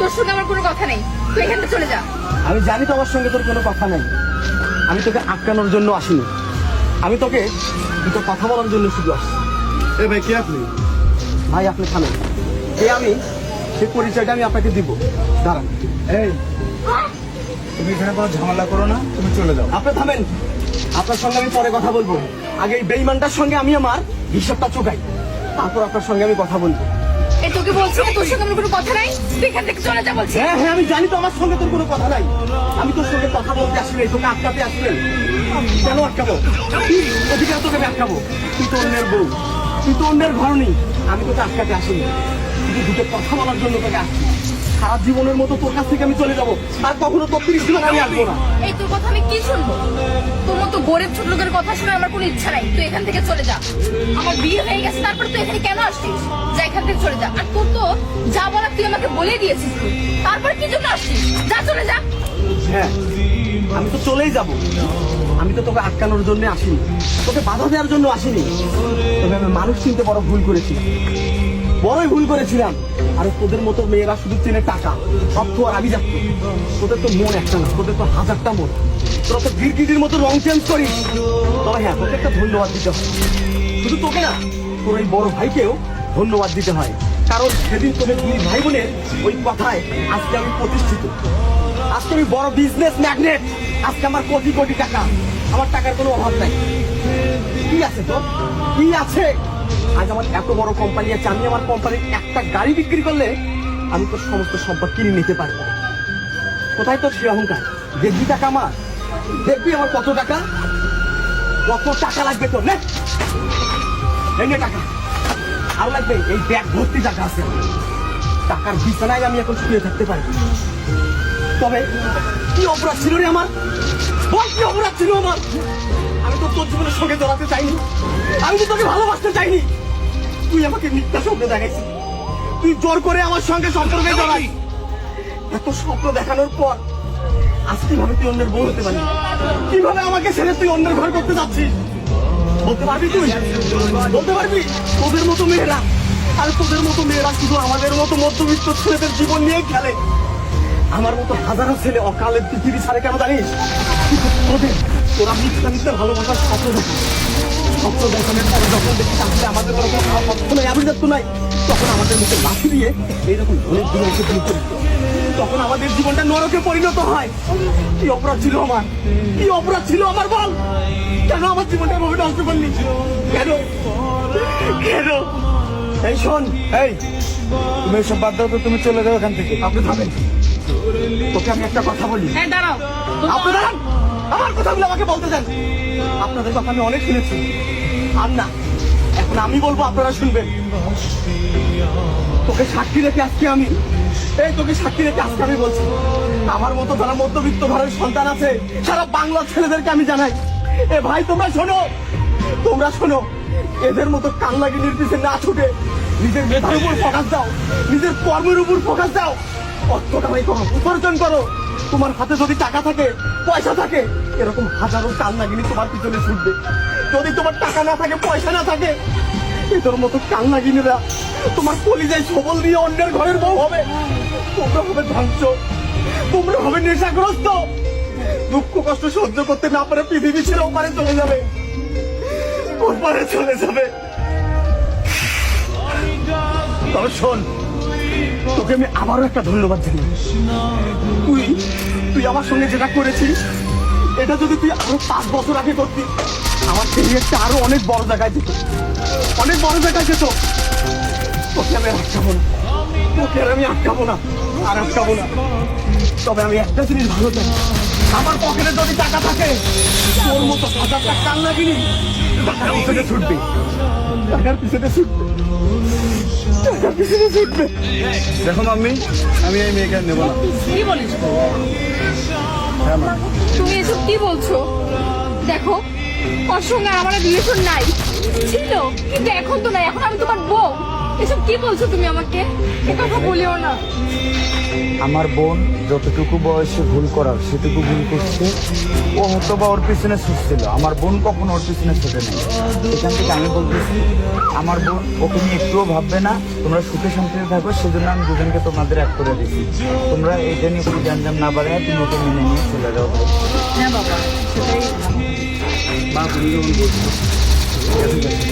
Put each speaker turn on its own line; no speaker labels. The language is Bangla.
তোর সঙ্গে আমার কোনো কথা নেই, তুই এখান থেকে চলে যা।
আমি জানি তোমার সঙ্গে তোর কোনো কথা নেই। আমি তোকে আটকানোর জন্য আসিনি, আমি তোকে দুটো কথা বলার জন্য শুধু আসছি।
এ ভাই কে আপনি?
ভাই আপনি থামেন, এই আমি সেই পরিচয়টা আমি আপনাকে দিব। দাঁড়ান।
এই তুমি এখানে কোনো ঝামেলা করো না, তুমি চলে যাও।
আপনি থামেন, আপনার সঙ্গে আমি পরে কথা বলবো। আগে এই বেঈমানটার সঙ্গে আমি আমার হিসাবটা চোকাই, তারপর আপনার সঙ্গে আমি কথা বলবো।
এই তোকে বলছি না তোর সঙ্গে আমার কোনো কথা নাই, তুই এখান থেকে চলে যা বলছি।
হ্যাঁ হ্যাঁ আমি জানি তো আমার সঙ্গে তোর কোনো কথা নাই। আমি তোর সঙ্গে কথা বলতে আসলে তোকে আটকাতে আসলে কেন আটকাবো? অধিকার তোকে আমি আটকাবো? তুই তো অন্যের বউ, তুই তো অন্যের ঘর নেই। আমি তোকে আটকাতে আসিনি, শুধু দুটো কথা বলার জন্য তোকে আসছি। সারা জীবনের মতো তোর কাছ থেকে আমি চলে যাবো, আর কখনো তোর 30 দিন আমি আসবো না।
এই তোর কথা আমি কি শুনবো? তোর মতো গরিব ছোট লোকের কথা শুনে আমার কোনো ইচ্ছা নাই, তুই এখান থেকে চলে যা। আমার বিয়ে হয়ে গেছে, তারপর তুই এখানে কেন আসছিস? যা এখান থেকে চলে যা। আর তোর তো যা বলার তুই আমাকে বলে দিয়েছিস, তুই তারপর কি জন্য আসছিস? যা চলে যা।
হ্যাঁ আমি তো চলেই যাব, আমি তো তোকে আটকানোর জন্য আসিনি, তোকে বাধা দেওয়ার জন্য আসিনি। তবে আমি মানুষ চিনতে বড় ভুল করেছি, বড়ই ভুল করেছিলাম। আর তোদের মতো মেয়েরা শুধু চেনে টাকা, অর্থ আর আভিজাত্য। তোদের তো মন একটা না, তোদের তো হাজারটা মন। তোরা তো গিরগিটির মতো রং চেঞ্জ করিস। তবে হ্যাঁ তোকে একটা ধন্যবাদ দিতে হয়, শুধু তোকে না, তোর এই বড় ভাইকেও ধন্যবাদ দিতে হয়। কারণ সেদিন তোদের দুই ভাই বোনের ওই কথায় আজকে আমি প্রতিষ্ঠিত, আজকে আমি বড় বিজনেস ম্যাগনেট। আজকে আমার কোটি কোটি টাকা, আমার টাকার কোনো অভাব নাই। কি আছে তোর, কি আছে? আজ আমার এত বড় কোম্পানি আছে, আমি আমার কোম্পানির একটা গাড়ি বিক্রি করলে আমি তোর সমস্ত সম্পদ কিনে নিতে পারবো। কোথায় তোর সে অহংকার? দেখবি টাকা আমার, দেখবি আমার কত টাকা, কত টাকা লাগবে তোর? নে টাকা আর লাগবে, এই ব্যাগ ভর্তি টাকা আছে। টাকার বিছানায় আমি এখন শুয়ে থাকতে পারি। তবে কি অপরাধ ছিল রে আমার? বল কি অপরাধ ছিল আমার? আমি তো তোর জীবনের সঙ্গে জড়াতে চাইনি, আমি তো তোকে ভালোবাসতে চাইনি। তুই আমাকে মিথ্যা স্বপ্ন দেখাইছিস, তুই জোর করে আমার সঙ্গে সম্পর্কে জড়াই। এত স্বপ্ন দেখানোর পর আজ কিভাবে তুই অন্যের বউ হতে পারবি? কিভাবে আমাকে ছেড়ে তুই অন্যের ঘর করতে যাচ্ছিস? বলতে পারবি তুই? বলতে পারবি? তোদের মতো মেয়েরা, আর তোদের মতো মেয়েরা শুধু আমাদের মতো মধ্যবিত্ত ছেলেদের জীবন নিয়ে খেলে। আমার মতো হাজারো ছেলে অকালে পৃথিবী ছাড়ে কেন জানিস? তোরা মিথ্যা মিথ্যা ভালোবাসার স্বপ্ন দেখো, স্বপ্ন দেখানোর পরে যখন দেখি আসলে আমাদের কোনো অর্থ নাই, আভিজাত্য নাই, তখন আমাদের মুখে লাঠি দিয়ে এইরকম ধনের দিনে এসে বিয়ে করি। তখন আমাদের জীবনটা নরকে পরিণত হয়। কি অপরাধ ছিল আমার, কি অপরাধ ছিল আমার? বল কেন আমার জীবনটা এভাবে নষ্ট করলি? কেন কেন? এই শোন,
এই তুমি এসব বাদ দাও তো, তুমি চলে যাও এখান থেকে।
আপনি থামেন, তোকে আমি একটা কথা বলি।
হ্যাঁ দাঁড়াও।
আপনি দাঁড়ান, আমার কথাগুলো আমাকে বলতে দেন। আপনাদের কথা আমি অনেক শুনেছি, আর না, এখন আমি বলবো, আপনারা শুনবেন। তোকে সাক্ষী রেখে আজকে আমি, এই তোকে সাক্ষী রেখে আজকে আমি বলছি, আমার মতো যারা মধ্যবিত্ত ঘরের সন্তান আছে সারা বাংলার ছেলেদেরকে আমি জানাই, এ ভাই তোমরা শোনো, তোমরা শোনো, এদের মতো কান্নাগিনীর পিছনে না ছুটে নিজের মেধার উপর ফোকাস দাও, নিজের কর্মের উপর ফোকাস দাও, অর্থ কামাই করো, উপার্জন করো। তোমার হাতে যদি টাকা থাকে, পয়সা থাকে, এরকম হাজারো কান্নাগিনী তোমার পিছনে ছুটবে। যদি তোমার টাকা না থাকে, পয়সা না থাকে, এদের মতো কান্নাগিনীরা তোমার কলিজায় সবল দিয়ে অন্যের ঘরের বউ হবে। তোমরা হবে ধ্বংস, তোমরা হবে নেশাগ্রস্ত। দুঃখ কষ্ট সহ্য করতে না পারে পৃথিবী ছেড়ে ওপারে চলে যাবে, ওপারে চলে যাবে। তবে শোন, তোকে আমি আবারও একটা ধন্যবাদ জানাই। তুই আমার সঙ্গে যেটা করেছিস, এটা যদি তুই আরো 5 বছর আগে করতি, আমার ক্যারিয়ারটা আরো অনেক বড় জায়গায় যেত, অনেক বড় জায়গায় যেত। তোকে আমি আটকাবো না, তোকে আর আমি আটকাবো না, আর আটকাবো না। তবে আমি একটা জিনিস ভালো চাই, আমার পকেটে যদি টাকা থাকে, তোর মতো হাজারটা কান্নাগিনি টাকার পিছনে ছুটবে, টাকার পিছনে ছুটবে, টাকার পিছনে ছুটবে।
দেখো মাম্মি, আমি এই মেয়েকে আর নেবো না।
কি বলিস?
হ্যাঁ মা।
তুমি এসব কি বলছো? দেখো, ওর সঙ্গে আর আমার রিলেশন নাই, ছিল কিন্তু এখন তো নাই। এখন আমি তোমার বউ, এসব কি বলছো তুমি আমাকে? এ কথা বলিও না।
আমার বোন যতটুকু বয়সে ভুল করার সেটুকু ভুল করছে। ও হয়তো বা ওর পিছনে ছুটছিল, আমার বোন কখনো ওর পিছনে ছুটে নেই। এখান থেকে আমি বলতেছি, আমার বোন ওকে নিয়ে একটুও ভাববে না। তোমরা সুখে শান্তিতে থাকো, সেজন্য আমি দুজনকে তোমাদের এক করে দিচ্ছি। তোমরা এটা নিয়ে কোনো জানজাম না বাড়ায় তুমি ওকে মেনে নিয়ে চলে যাও।
হ্যাঁ বাবা, সেটাই ভালো।
মা তুমি যখন বলছো, ঠিক আছে।